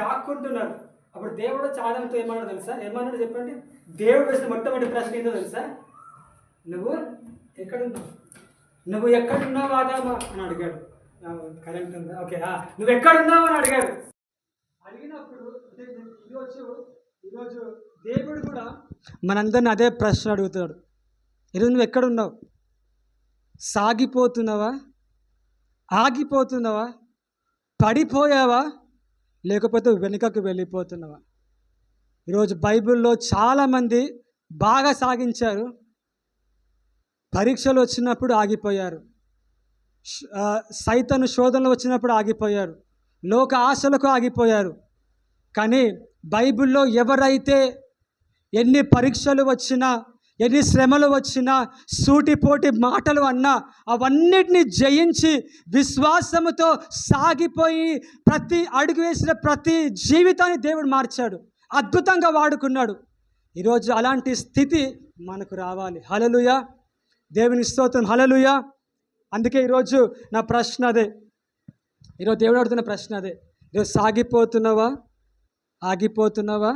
దాక్కుంటున్నాడు. అప్పుడు దేవుడు ఆదాముతో ఏమన్నాడు తెలుసా? ఏమన్నాడు చెప్పండి? దేవుడు వేసిన మొట్టమొదటి ప్రశ్న ఏంటో తెలుసా? నువ్వు ఎక్కడున్నావు? నువ్వు ఎక్కడున్నావు ఆదామా అని అడిగాడు. కరెంట్ ఉందా? ఓకే. నువ్వు ఎక్కడున్నావు అని అడిగాడు. అడిగినప్పుడు ఈరోజు దేవుడు కూడా మనందరిని అదే ప్రశ్న అడుగుతాడు. ఈరోజు నువ్వు ఎక్కడున్నావు? సాగిపోతున్నావా? ఆగిపోతున్నావా? పడిపోయావా? లేకపోతే వెనుకకు వెళ్ళిపోతున్నావా? ఈరోజు బైబిల్లో చాలామంది బాగా సాగించారు, పరీక్షలు వచ్చినప్పుడు ఆగిపోయారు, సైతాను శోధనలు వచ్చినప్పుడు ఆగిపోయారు, లోక ఆశలకు ఆగిపోయారు. కానీ బైబిల్లో ఎవరైతే ఎన్ని పరీక్షలు వచ్చినా, ఎన్ని శ్రమలు వచ్చినా, సూటిపోటి మాటలు అన్నా అవన్నిటిని జయించి విశ్వాసముతో సాగిపోయి ప్రతి అడుగు వేసిన ప్రతి జీవితాన్ని దేవుడు మార్చాడు, అద్భుతంగా వాడుకున్నాడు. ఈరోజు అలాంటి స్థితి మనకు రావాలి. హల్లెలూయా, దేవుని స్తోత్రం, హల్లెలూయా. అందుకే ఈరోజు నా ప్రశ్న అదే, ఈరోజు దేవుడు అడుగుతున్న ప్రశ్న అదే. ఈరోజు సాగిపోతున్నావా? ఆగిపోతున్నావా?